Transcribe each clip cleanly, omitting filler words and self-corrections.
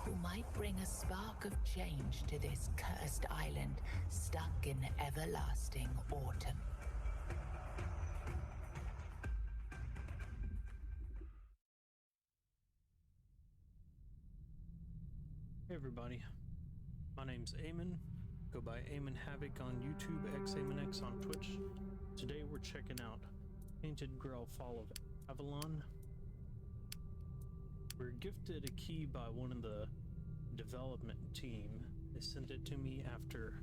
who might bring a spark of change to this cursed island stuck in everlasting autumn. Hey everybody, my name's Aemon. Go by Aemon Havoc on YouTube, XAemonX on Twitch. Today we're checking out Tainted Grail, Fall of Avalon. We're gifted a key by one of the development team. They sent it to me after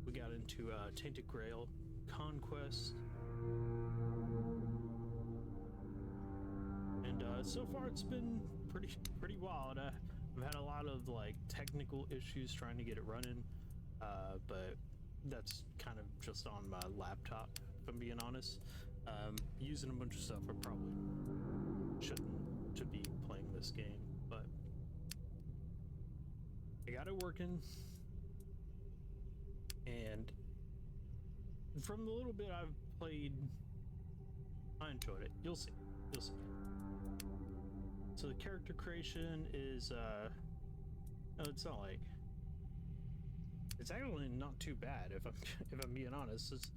we got into Tainted Grail Conquest. And so far it's been pretty wild. I've had a lot of like technical issues trying to get it running, but that's kind of just on my laptop, if I'm being honest. Using a bunch of stuff I probably shouldn't to be playing this game, but I got it working, and from the little bit I've played, I enjoyed it. You'll see. So the character creation is no, it's not like, it's actually not too bad if I'm being honest. It's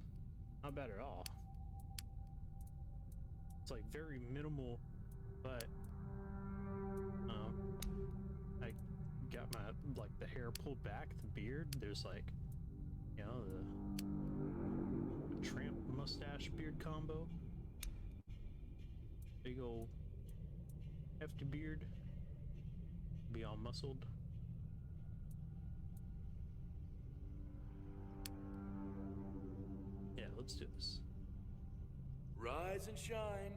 not bad at all. It's like very minimal, but I got my like the hair pulled back, the beard. There's like, you know, the tramp mustache beard combo. Big old hefty beard, be all muscled. Yeah, let's do this. Rise and shine,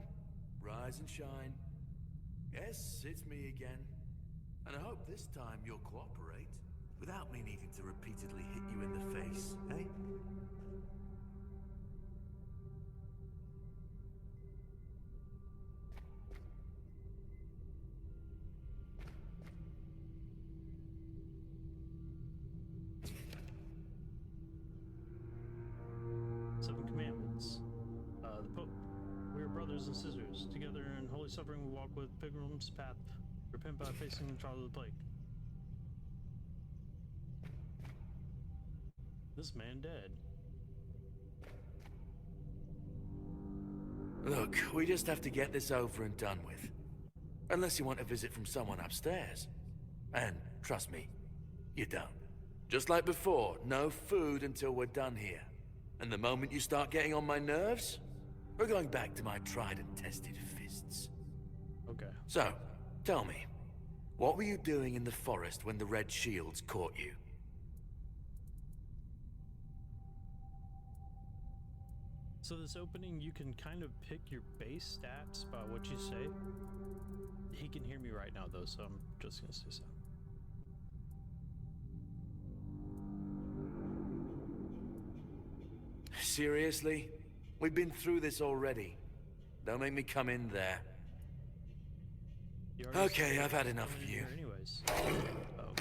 rise and shine. Yes, it's me again. And I hope this time you'll cooperate without me needing to repeatedly hit you in the face, eh? Seven Commandments. The Pope. We are brothers and sisters. Together in holy suffering we walk with pilgrim's path. Repent by facing the trial of the plague. This man dead. Look, we just have to get this over and done with. Unless you want a visit from someone upstairs. And trust me, you don't. Just like before, no food until we're done here. And the moment you start getting on my nerves, we're going back to my tried and tested fists. Okay. So, tell me, what were you doing in the forest when the red shields caught you? So this opening, you can kind of pick your base stats by what you say. He can hear me right now though, so I'm just gonna say so. Seriously? We've been through this already. Don't make me come in there. Okay, I've had enough of you. Anyways. Oh.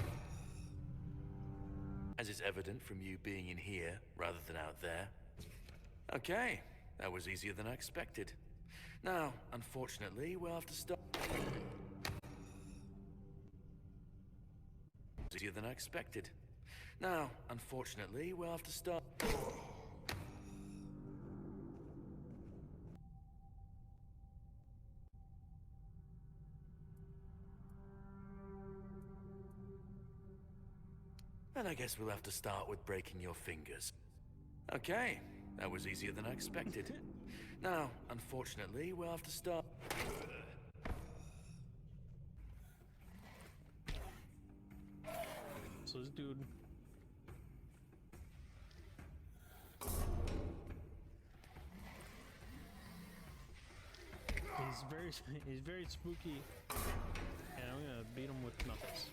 As is evident from you being in here rather than out there. Okay, that was easier than I expected. Now, unfortunately, we'll have to stop. Easier than I expected. Now, unfortunately, we'll have to stop. And I guess we'll have to start with breaking your fingers. Okay, that was easier than I expected. Now, unfortunately, we'll have to start. So this dude. He's very spooky, and I'm gonna beat him with knuckles.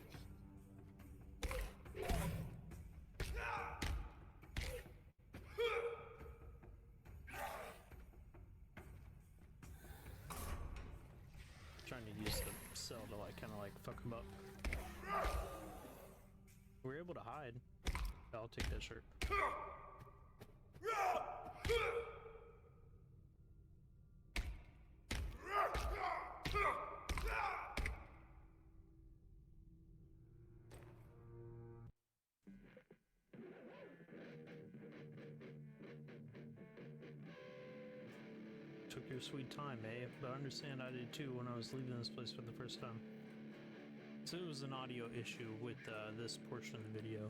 Trying to use the cell to like kind of like fuck him up. We're able to hide. I'll take that shirt. your sweet time, eh? But I understand I did too when I was leaving this place for the first time. So it was an audio issue with this portion of the video.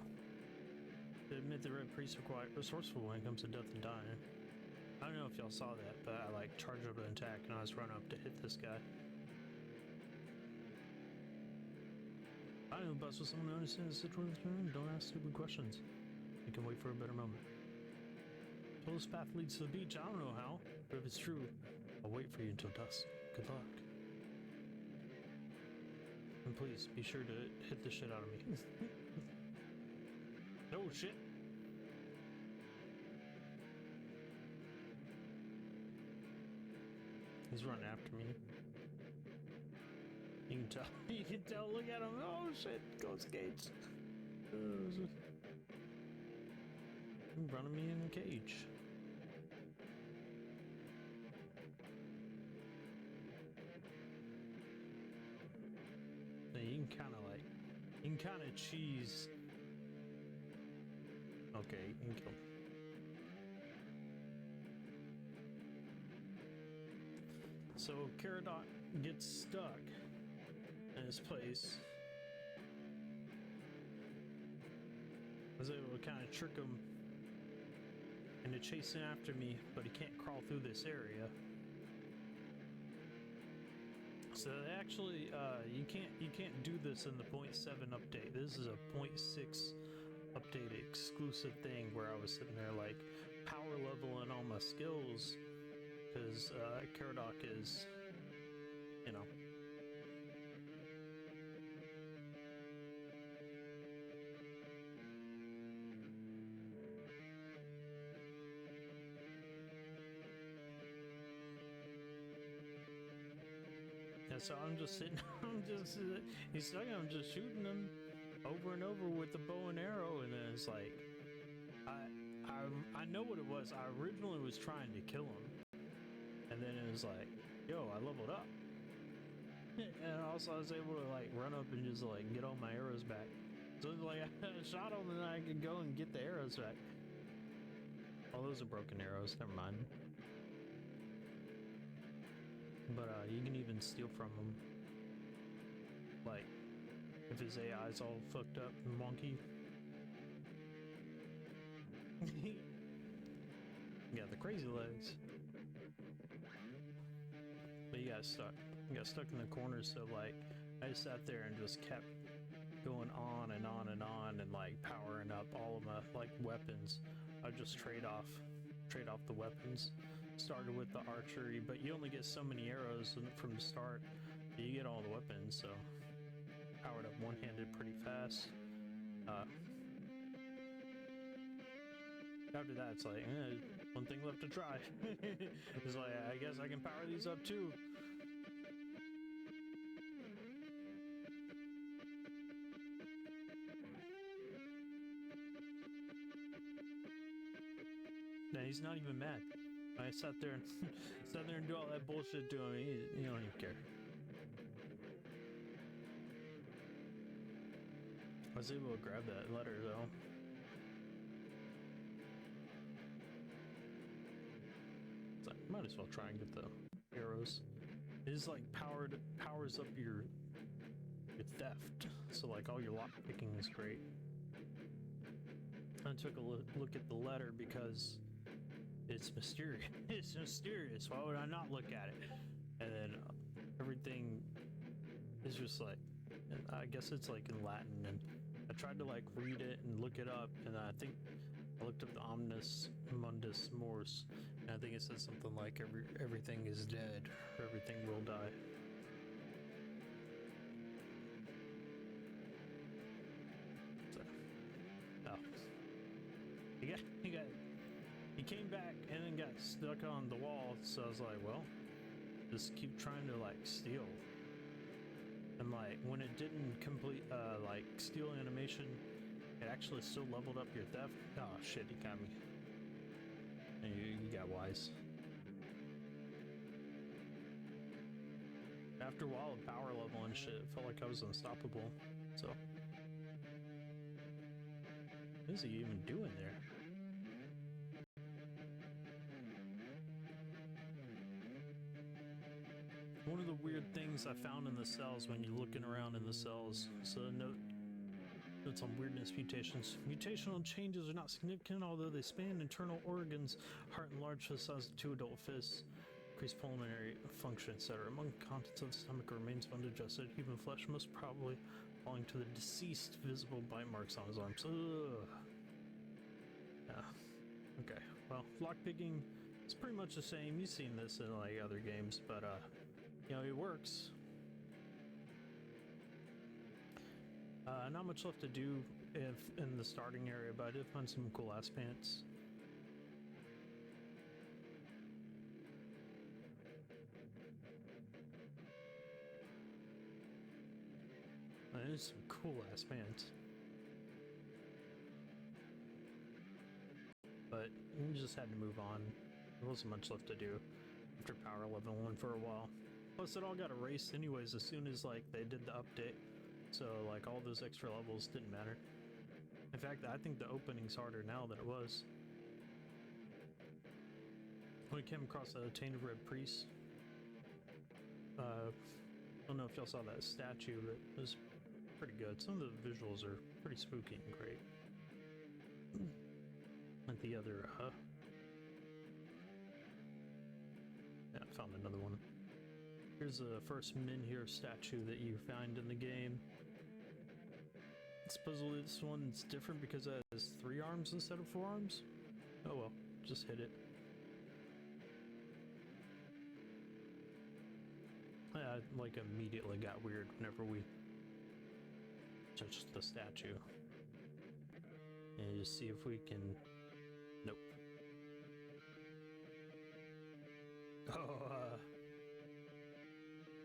To admit the Red Priest are quite resourceful when it comes to death and dying. I don't know if y'all saw that, but I like charged up an attack and I was running up to hit this guy. I know best with someone who understands the situation. Don't ask stupid questions. You can wait for a better moment. So this path leads to the beach. I don't know how, but if it's true, I'll wait for you until dusk. Good luck. And please, be sure to hit the shit out of me. Oh shit. He's running after me. You can tell. You can tell. Look at him. Oh shit! Ghost gates. Running me in a cage. Now you can kind of like. You can kind of cheese. Okay, you can kill him. So Caradoc'n gets stuck in his place. I was able to kind of trick him into chasing after me, but he can't crawl through this area. So actually, you can't do this in the 0.7 update. This is a 0.6 update exclusive thing where I was sitting there like power leveling all my skills because Caradoc'n is, you know. Yeah, so I'm just sitting, he's stuck, I'm just shooting him over and over with the bow and arrow, and then it's like, I know what it was. I originally was trying to kill him, and then it was like, yo, I leveled up. And also I was able to like run up and just like get all my arrows back. So it's like I shot him and then I could go and get the arrows back. Oh, those are broken arrows, never mind. But you can even steal from him. Like, if his AI's all fucked up and wonky. You got the crazy legs. But you got stuck. You got stuck in the corners, so like, I just sat there and just kept going on and on and on and like powering up all of my like weapons. I just trade off the weapons. Started with the archery, but you only get so many arrows from the start. You get all the weapons, so powered up one-handed pretty fast. After that, it's like, one thing left to try. It's like, I guess I can power these up too. Nah, he's not even mad. I sat there and do all that bullshit to him. He don't even care. I was able to grab that letter though. It's like, might as well try and get the arrows. It is like powers up your theft. So like all your lock picking is great. I took a look at the letter because it's mysterious. It's mysterious. Why would I not look at it? And then everything is just like, and I guess it's like in Latin, and I tried to like read it and look it up, and I think I looked up the Omnis Mundus Mors, and I think it says something like everything is dead, or everything will die. So, oh, he came back and then got stuck on the wall, so I was like, well, just keep trying to like steal. And like when it didn't complete like steal animation, it actually still leveled up your theft. Oh shit, he got me. And you got wise. After a while of power level and shit, it felt like I was unstoppable. So what is he even doing there? one of the weird things I found in the cells when you're looking around in the cells. So notes on Wyrdness mutations. Mutational changes are not significant, although they span internal organs, heart enlarged to the size of 2 adult fists, increased pulmonary function, etc. Among contents of the stomach remains undigested human flesh, most probably belonging to the deceased, visible bite marks on his arms. Ugh. Yeah. Okay. Well, lockpicking is pretty much the same. You've seen this in like other games, but you know, it works. Not much left to do if in the starting area, but I did find some cool ass pants. There's some cool ass pants. But we just had to move on. There wasn't much left to do after power level 1 for a while. Plus it all got erased anyways as soon as like they did the update. So like all those extra levels didn't matter. In fact, I think the opening's harder now than it was. When we came across a Tainted Red Priest. I don't know if y'all saw that statue, but it was pretty good. Some of the visuals are pretty spooky and great. Like the other, yeah, I found another one. Here's the first Menhir statue that you find in the game. Supposedly this one's different because it has 3 arms instead of 4 arms. Oh well, just hit it. Yeah, like immediately got weird whenever we touched the statue. And just see if we can... Nope. Oh,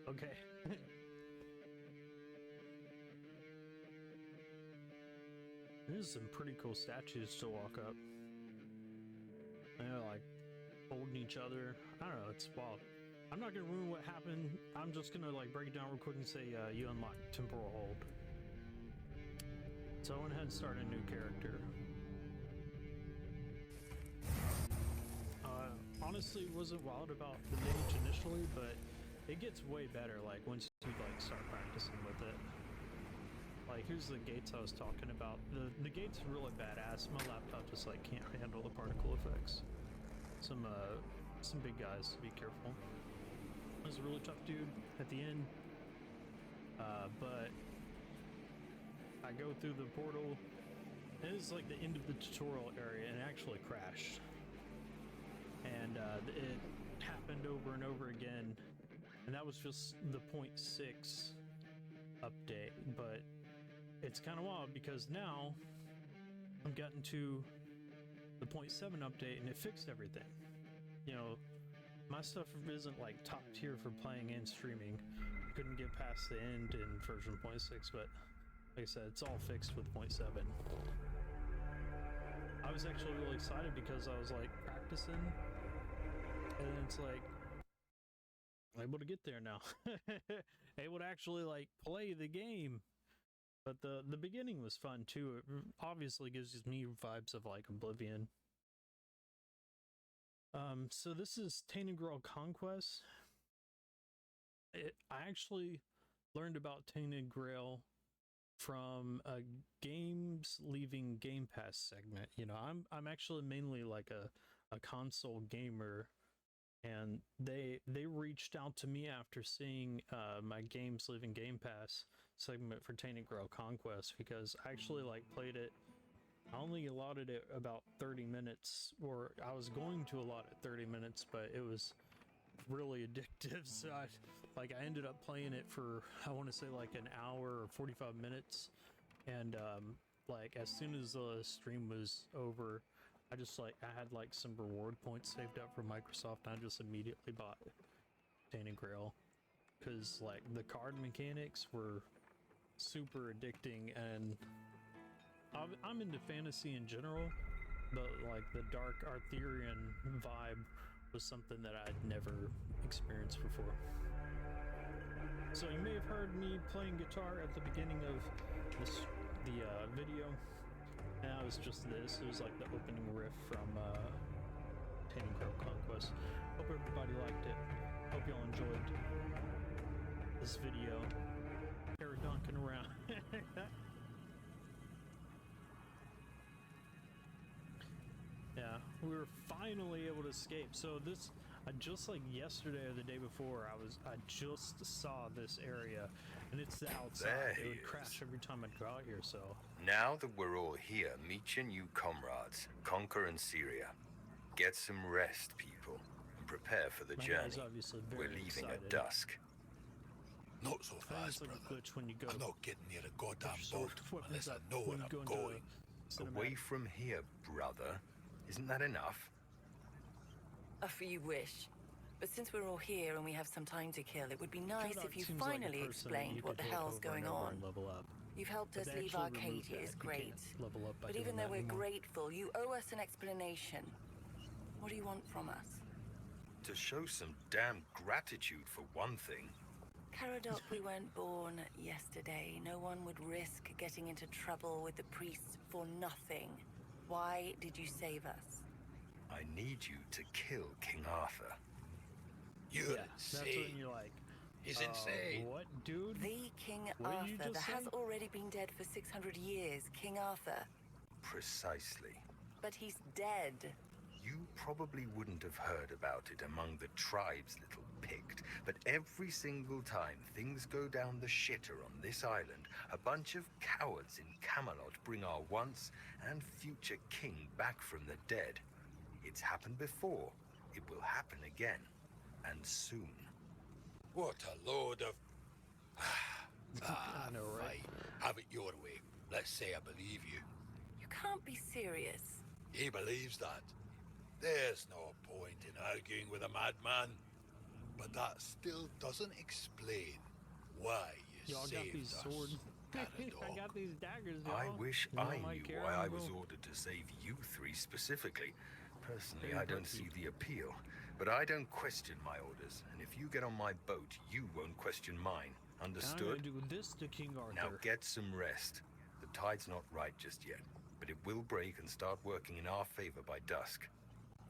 okay. There's some pretty cool statues to walk up. They're like holding each other. I don't know, it's wild. I'm not gonna ruin what happened. I'm just gonna like break it down real quick and say you unlock temporal hold. So I went ahead and started a new character. Honestly, it wasn't wild about the mage initially, but it gets way better like once you like start practicing with it. Like here's the gates I was talking about. The gates are really badass. My laptop just like can't handle the particle effects. Some big guys, be careful. There's a really tough dude at the end. But I go through the portal. It is like the end of the tutorial area and it actually crashed. And it happened over and over again. And that was just the 0.6 update, but it's kind of wild because now I've gotten to the 0.7 update and it fixed everything. You know, my stuff isn't like top tier for playing and streaming. Couldn't get past the end in version 0.6, but like I said, it's all fixed with 0.7. I was actually really excited because I was like practicing and it's like I'm able to get there now. Able to actually like play the game. But the beginning was fun too. It obviously gives me vibes of like Oblivion. So this is Tainted Grail Conquest. I actually learned about Tainted Grail from a games leaving Game Pass segment. You know, I'm actually mainly like a console gamer, and they reached out to me after seeing my games leaving Game Pass segment for Tainted Grail Conquest because I actually like played it. I only allotted it about 30 minutes, or I was going to allot it 30 minutes, but it was really addictive. So I ended up playing it for, I want to say like an hour or 45 minutes. And like as soon as the stream was over, I had like some reward points saved up for Microsoft. And I just immediately bought Tainted Grail because like the card mechanics were super addicting, and I'm into fantasy in general, but like the dark Arthurian vibe was something that I'd never experienced before. So you may have heard me playing guitar at the beginning of the video. And that was just this. It was like the opening riff from Tainted Grail Conquest. Hope everybody liked it. Hope y'all enjoyed. this video. Caradoc'n around. Yeah, we were finally able to escape. So this, just like yesterday or the day before, I just saw this area, and it's the outside. There It would he crash is. every time I'd go out here. So Now that we're all here, meet your new comrades, Conquer and Syria. Get some rest, people, and prepare for the my journey. guy's obviously very We're leaving excited. at dusk. Not so Things fast, like brother. a glitch when you go I'm not getting near a goddamn put your boat sword unless I up know when where you I'm go into going. Away cinematic. from here, brother. Isn't that enough? You wish. But since we're all here and we have some time to kill, it would be nice Caradoc'n if you seems like a finally person that explained you what the could hit hell's over going and over on. and level up. You've helped But us they leave actually removed Arcadia that. is You great. can't level up by But doing even though that we're anymore. grateful, you owe us an explanation. What do you want from us? To show some damn gratitude for one thing. Caradoc'n, we weren't born yesterday. No one would risk getting into trouble with the priests for nothing. Why did you save us? I need you to kill King Arthur. You're Yeah, that's insane. when you're like, He's insane. what, dude? The King What did you Arthur just that has say? already been dead for 600 years. King Arthur. Precisely. But he's dead. You probably wouldn't have heard about it among the tribe's little picked, but every single time things go down the shitter on this island, a bunch of cowards in Camelot bring our once and future king back from the dead. It's happened before. It will happen again. And soon. What a load of... I know, right? Fine. Have it your way. Let's say I believe you. You can't be serious. He believes that. There's no point in arguing with a madman. But that still doesn't explain why you Y'all got saved these us. swords. I Caradoc'n. got these daggers, y'all. I wish You know I my knew care, why I I'm was going- ordered to save you three specifically. Personally, Very I don't impressive. see the appeal. But I don't question my orders, and if you get on my boat, you won't question mine. I'm gonna Understood? do this to King Arthur. Now get some rest. The tide's not right just yet, but it will break and start working in our favor by dusk.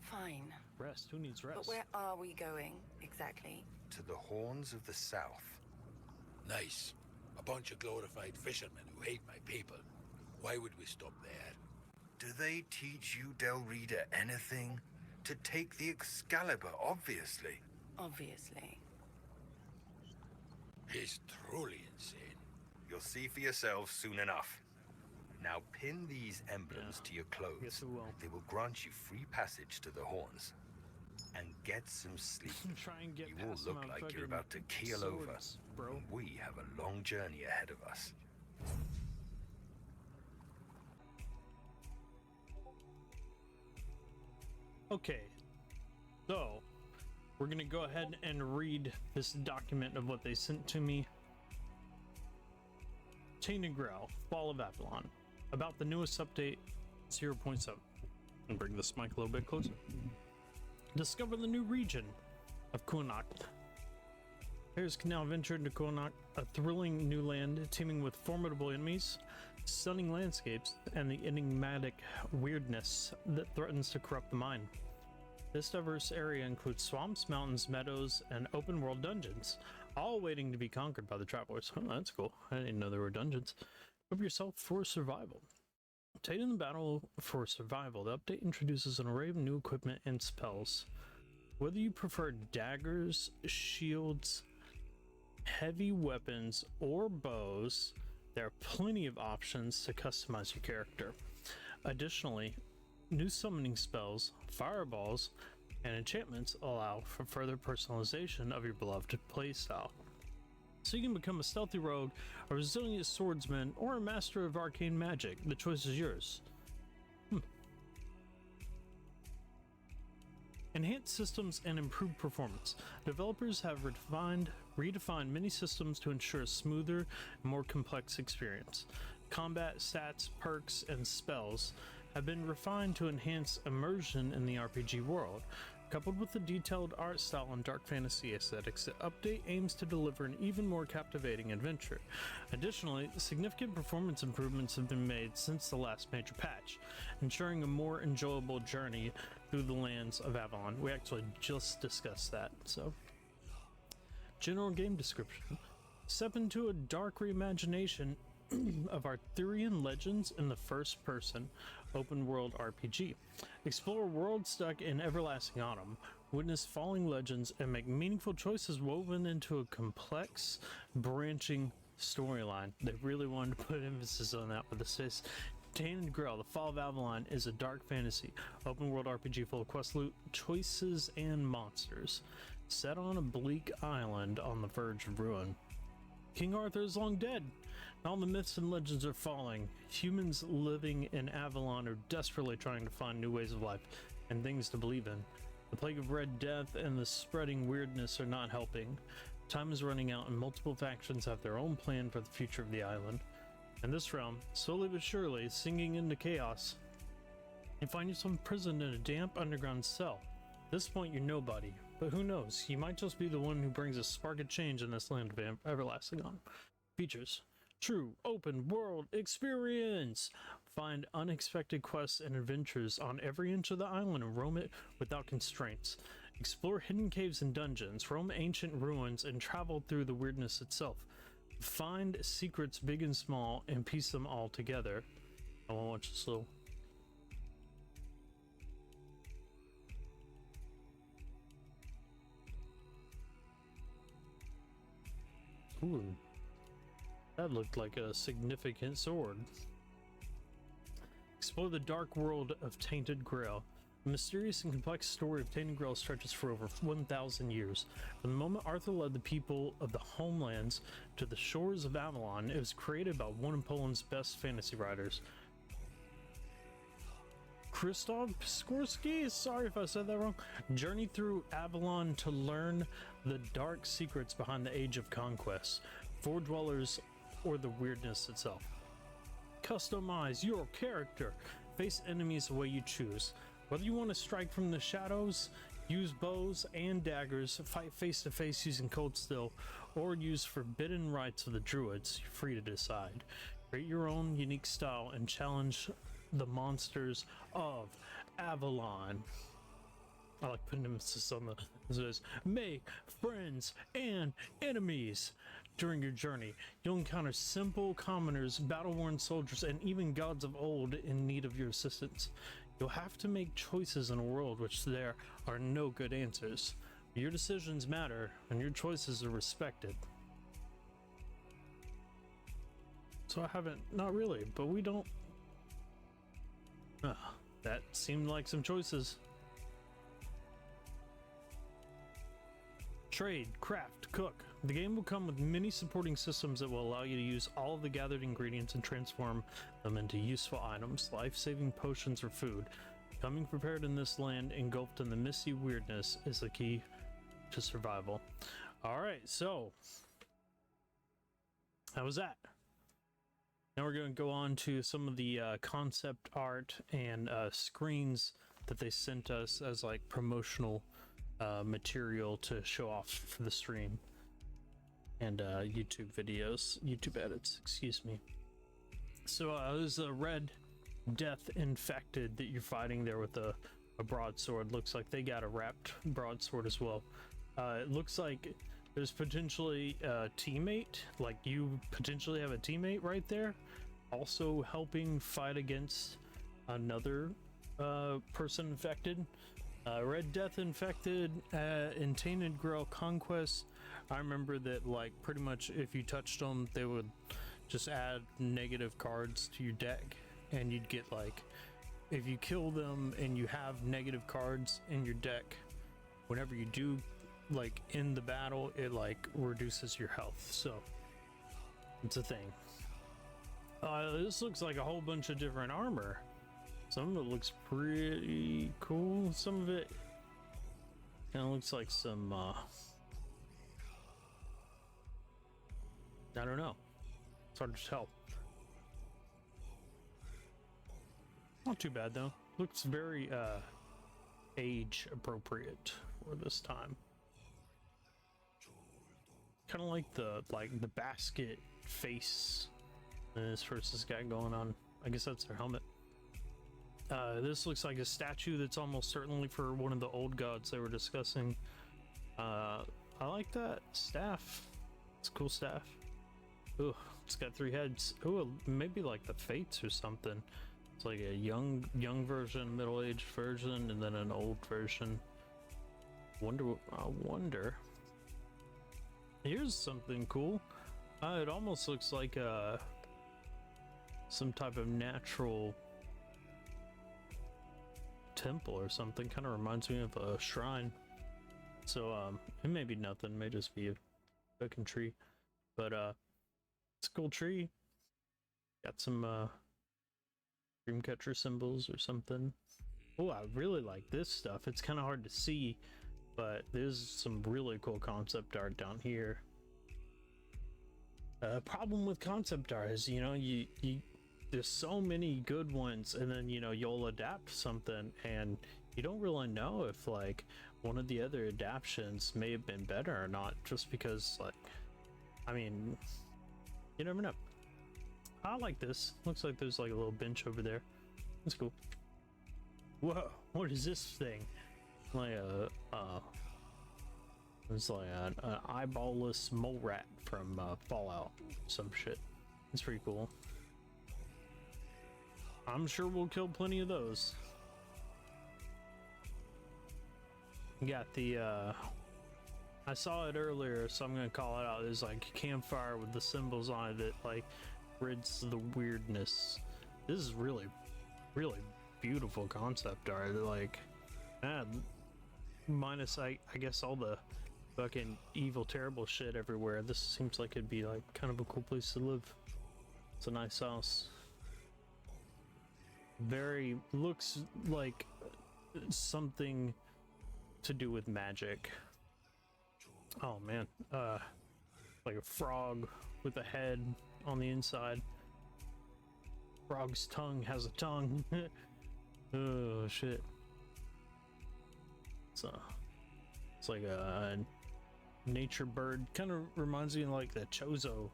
Fine. Rest. Who needs rest? But where are we going, exactly? To the horns of the south. Nice. A bunch of glorified fishermen who hate my people. Why would we stop there? Do they teach you, Del Rita, anything? To take the Excalibur, obviously. Obviously. He's truly insane. You'll see for yourselves soon enough. Now pin these emblems Yeah. to your clothes. Yes, we will. They will grant you free passage to the horns. And get some sleep. Try and get You all past look my like fucking you're about to keel over. swords, bro. We have a long journey ahead of us. Okay, so we're gonna go ahead and read this document of what they sent to me. Tainted Grail, Fall of Avalon, about the newest update 0.7. And bring this mic a little bit closer. Discover the new region of Cuanacht. Players can now venture into Cuanacht, a thrilling new land teeming with formidable enemies, stunning landscapes, and the enigmatic weirdness that threatens to corrupt the mind. This diverse area includes swamps, mountains, meadows, and open world dungeons, all waiting to be conquered by the travelers. Oh, that's cool. I didn't know there were dungeons. Equip yourself for survival. Taken in the battle for survival, the update introduces an array of new equipment and spells. Whether you prefer daggers, shields, heavy weapons, or bows, there are plenty of options to customize your character. Additionally, new summoning spells, fireballs, and enchantments allow for further personalization of your beloved playstyle. So you can become a stealthy rogue, a resilient swordsman, or a master of arcane magic. The choice is yours. Enhanced systems and improved performance. Developers have redefined many systems to ensure a smoother and more complex experience. Combat, stats, perks, and spells have been refined to enhance immersion in the RPG world. Coupled with the detailed art style and dark fantasy aesthetics, the update aims to deliver an even more captivating adventure. Additionally, significant performance improvements have been made since the last major patch, ensuring a more enjoyable journey through the lands of Avalon. We actually just discussed that, so. General game description. Step into a dark reimagination of Arthurian legends in the first-person open-world RPG. Explore a world stuck in everlasting autumn, witness falling legends, and make meaningful choices woven into a complex, branching storyline. They really wanted to put emphasis on that with this. Tainted Grail, the Fall of Avalon, is a dark fantasy, open-world RPG full of quest loot, choices, and monsters. Set on a bleak island on the verge of ruin. King Arthur is long dead. All the myths and legends are falling. Humans living in Avalon are desperately trying to find new ways of life and things to believe in. The plague of red death and the spreading weirdness are not helping. Time is running out and multiple factions have their own plan for the future of the island. In this realm, slowly but surely, sinking into chaos, you find yourself imprisoned in a damp underground cell. At this point, you're nobody, but who knows? You might just be the one who brings a spark of change in this land of everlasting autumn. Features: true open world experience. Find unexpected quests and adventures on every inch of the island and roam it without constraints. Explore hidden caves and dungeons, roam ancient ruins, and travel through the Wyrdness itself. Find secrets big and small and piece them all together. I want to watch this little. Ooh, that looked like a significant sword. Explore the dark world of Tainted Grail. The mysterious and complex story of Tainted Grail stretches for over 1,000 years. From the moment Arthur led the people of the homelands to the shores of Avalon, it was created by one of Poland's best fantasy writers, Krzysztof Skorsky. Sorry if I said that wrong. Journey through Avalon to learn the dark secrets behind the Age of Conquest, for dwellers, or the Wyrdness itself. Customize your character. Face enemies the way you choose. Whether you want to strike from the shadows, use bows and daggers, fight face to face using cold steel, or use forbidden rites of the druids, you're free to decide. Create your own unique style and challenge the monsters of Avalon. I like putting emphasis on the. It says, make friends and enemies. During your journey, you'll encounter simple commoners, battle-worn soldiers, and even gods of old in need of your assistance. You'll have to make choices in a world which there are no good answers. Your decisions matter, and your choices are respected. So I haven't, not really, but we don't. That seemed like some choices. Trade, craft, cook. The game will come with many supporting systems that will allow you to use all of the gathered ingredients and transform them into useful items, life-saving potions, or food. Coming prepared in this land engulfed in the misty Wyrdness is the key to survival. Alright, so how was that? Now we're going to go on to some of the concept art and screens that they sent us as like promotional material to show off for the stream. And YouTube videos, YouTube edits, excuse me. So there's a red death infected that you're fighting there with a broadsword. Looks like they got a wrapped broadsword as well. It looks like there's potentially a teammate, like you potentially have a teammate right there, also helping fight against another person infected. Red Death infected in Tainted Grail Conquest. I remember that, like, pretty much if you touched them, they would just add negative cards to your deck, and you'd get, like, if you kill them and you have negative cards in your deck, whenever you do, like, in the battle, it, like, reduces your health. So it's a thing. This looks like a whole bunch of different armor. Some of it looks pretty cool. Some of it kind of looks like some I don't know. It's hard to tell. Not too bad though. Looks very age appropriate for this time. Kind of like the basket face this versus guy going on. I guess that's their helmet. This looks like a statue that's almost certainly for one of the old gods they were discussing. I like that staff. It's a cool staff. Ooh, it's got 3 heads. Ooh, maybe like the Fates or something. It's like a young version, middle-aged version, and then an old version. I wonder. Here's something cool. It almost looks like some type of natural temple or something. Kind of reminds me of a shrine. So it may be nothing. It may just be a fucking tree, but it's a cool tree. Got some Dreamcatcher symbols or something. Oh, I really like this stuff. It's kind of hard to see, but there's some really cool concept art down here. Problem with concept art is, you know, you there's so many good ones, and then, you know, you'll adapt something and you don't really know if like one of the other adaptations may have been better or not, just because, like, I mean, you never know. I like this. Looks like there's like a little bench over there. That's cool. Whoa, what is this thing? Like it's like an eyeballless mole rat from Fallout, some shit. It's pretty cool. I'm sure we'll kill plenty of those. Got the I saw it earlier, so I'm gonna call it out. There's like a campfire with the symbols on it that like rids the weirdness. This is really beautiful concept art. Like, minus I guess all the fucking evil, terrible shit everywhere. This seems like it'd be like kind of a cool place to live. It's a nice house. Very looks like something to do with magic. Oh man, like a frog with a head on the inside. Frog's tongue has a tongue. Oh shit. It's like a nature bird. Kind of reminds me of like the Chozo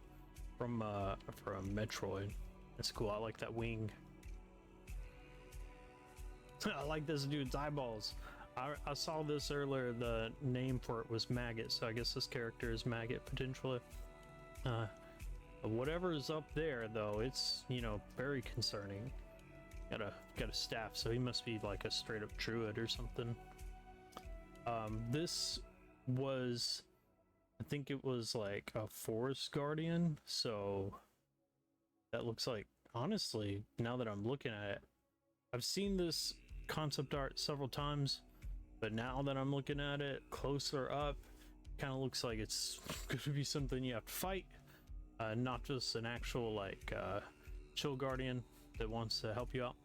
from Metroid. That's cool. I like that wing. I like this dude's eyeballs. I saw this earlier. The name for it was Maggot, so I guess this character is Maggot potentially. Whatever is up there though, it's, you know, very concerning. Got a staff, so he must be like a straight up druid or something. This was, I think it was like a forest guardian, so that looks like, honestly, now that I'm looking at it, I've seen this concept art several times, but now that I'm looking at it closer up, kind of looks like it's going to be something you have to fight, not just an actual like chill guardian that wants to help you out.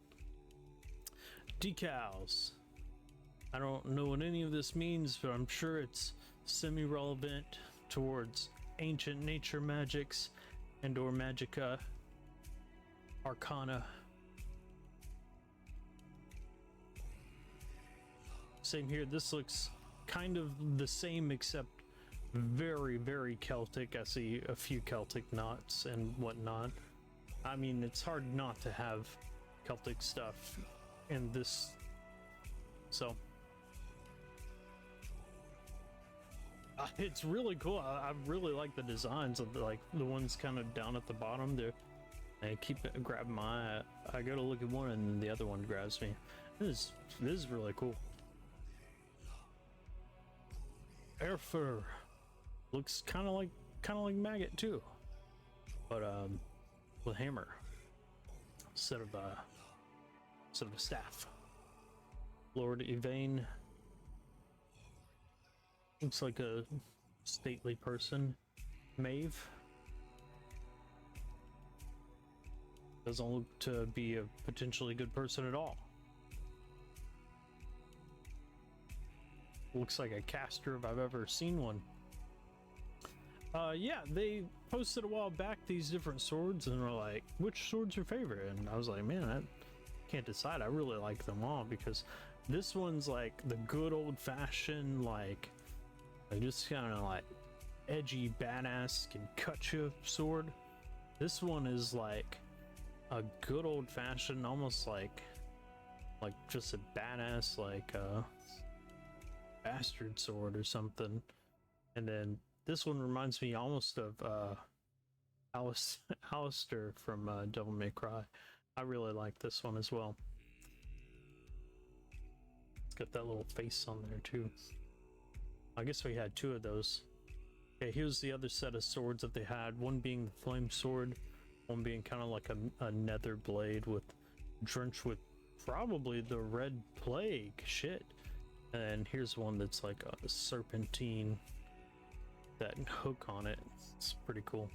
Decals. I don't know what any of this means, but I'm sure it's semi-relevant towards ancient nature magics and or magica, arcana. Same here. This looks kind of the same, except very Celtic. I see a few Celtic knots and whatnot. I mean, it's hard not to have Celtic stuff in this, so it's really cool. I really like the designs of like the ones kind of down at the bottom there. They keep grabbing my eye. I go to look at one and the other one grabs me. This is really cool. Airfur looks kind of like Maggot too, but with a hammer instead of a staff. Lord Yvain looks like a stately person. Maeve doesn't look to be a potentially good person at all. Looks like a caster if I've ever seen one. Yeah, they posted a while back these different swords and were like, which sword's your favorite? And I was like, man, I can't decide. I really like them all, because this one's like the good old-fashioned, like just kind of like edgy badass can cut you sword. This one is like a good old-fashioned, almost like just a badass, like bastard sword or something. And then This one reminds me almost of Alistair from Devil May Cry. I really like this one as well. It's got that little face on there too. I guess we had 2 of those. Okay, here's the other set of swords that they had. One being the flame sword, one being kind of like a nether blade with drenched with probably the red plague. Shit. And here's one that's like a serpentine, that hook on it. It's pretty cool.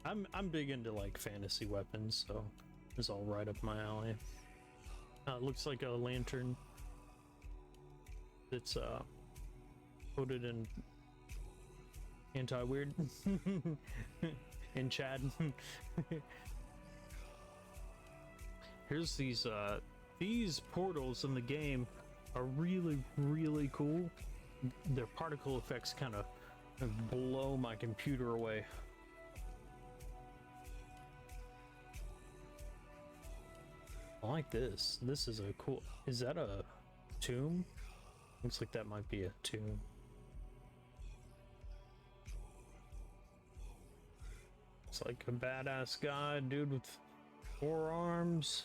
I'm big into like fantasy weapons, so it's all right up my alley. It looks like a lantern. It's coated in anti-weird in Chad. Here's these portals in the game are really cool. Their particle effects kind of blow my computer away. I like this. This is a cool. Is that a tomb? Looks like that might be a tomb. It's like a badass guy, dude with 4 arms.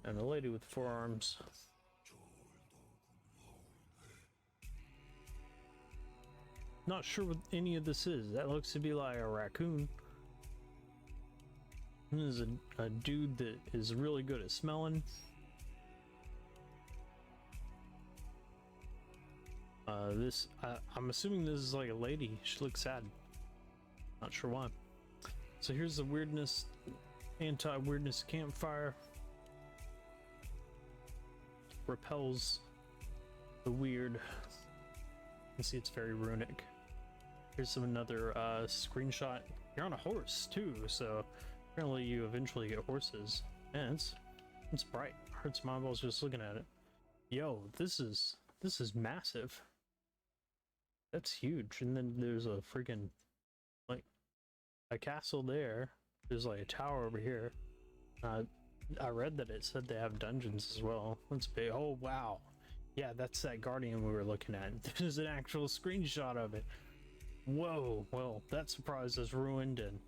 And a lady with 4 arms. Not sure what any of this is. That looks to be like a raccoon. This is a dude that is really good at smelling. I'm assuming this is like a lady. She looks sad. Not sure why. So here's the weirdness, anti-weirdness campfire. Repels the weird. You can see it's very runic. Here's another screenshot. You're on a horse too, so apparently you eventually get horses. Man, it's bright. Hurts my eyeballs just looking at it. Yo, this is massive. That's huge. And then there's a freaking like a castle there. There's like a tower over here. I read that it said they have dungeons as well. Let's be. Oh wow. Yeah, that's that guardian we were looking at. There's an actual screenshot of it. Whoa. Well, that surprise is ruined. And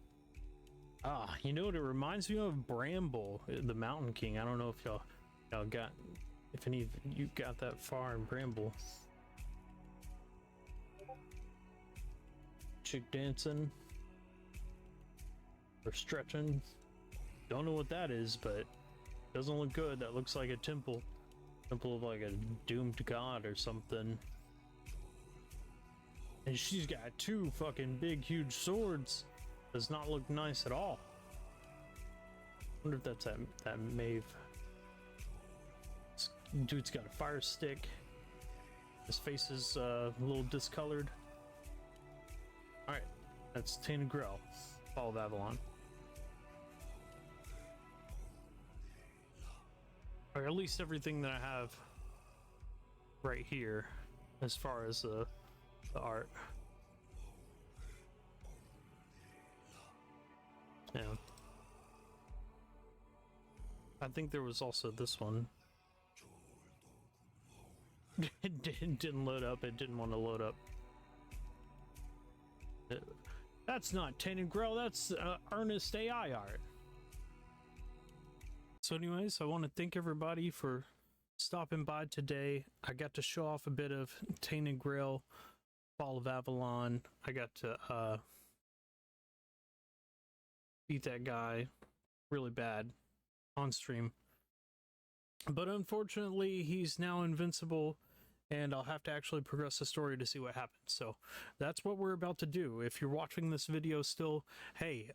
you know what it reminds me of? Bramble, the Mountain King. I don't know if y'all got, if any of you got that far in Bramble. Chick dancing or stretching. Don't know what that is, but doesn't look good. That looks like a temple of like a doomed god or something. And she's got 2 fucking big huge swords. Does not look nice at all. Wonder if that's that Maeve. This dude's got a fire stick. His face is a little discolored. Alright, that's Tainted Grail, Fall of Avalon. Or at least everything that I have right here as far as the art. Yeah. I think there was also this one. It didn't load up. It didn't want to load up. That's not Tainted Grail. That's earnest AI art. So anyways, I want to thank everybody for stopping by today. I got to show off a bit of Tainted Grail, Fall of Avalon. I got to beat that guy really bad on stream. But unfortunately, he's now invincible, and I'll have to actually progress the story to see what happens. So that's what we're about to do. If you're watching this video still, hey,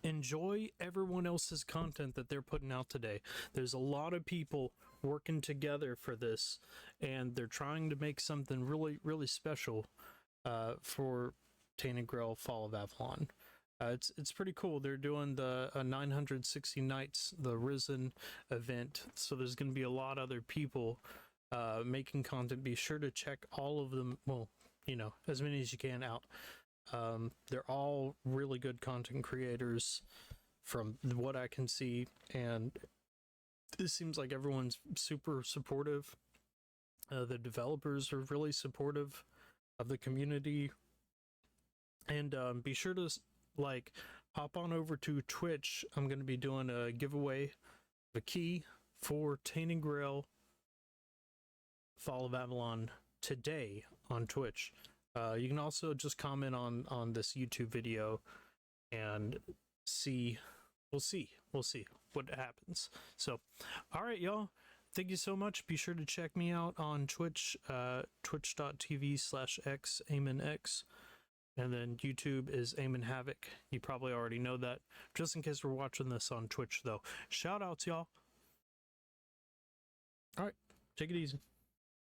enjoy everyone else's content that they're putting out today. There's a lot of people working together for this, and they're trying to make something really special for Tainted Grail Fall of Avalon. It's pretty cool. They're doing the 960 Nights, the Risen event, so there's going to be a lot of other people making content. Be sure to check all of them, well, you know, as many as you can out. They're all really good content creators from what I can see, and it seems like everyone's super supportive The developers are really supportive of the community, and be sure to like hop on over to Twitch. I'm going to be doing a giveaway of a key for Tainted Grail Fall of Avalon today on Twitch. You can also just comment on this YouTube video and see. We'll see what happens. So, all right, y'all. Thank you so much. Be sure to check me out on Twitch, twitch.tv/XAemonX. And then YouTube is Aemon Havoc. You probably already know that. Just in case we're watching this on Twitch, though. Shout outs, y'all. All right. Take it easy.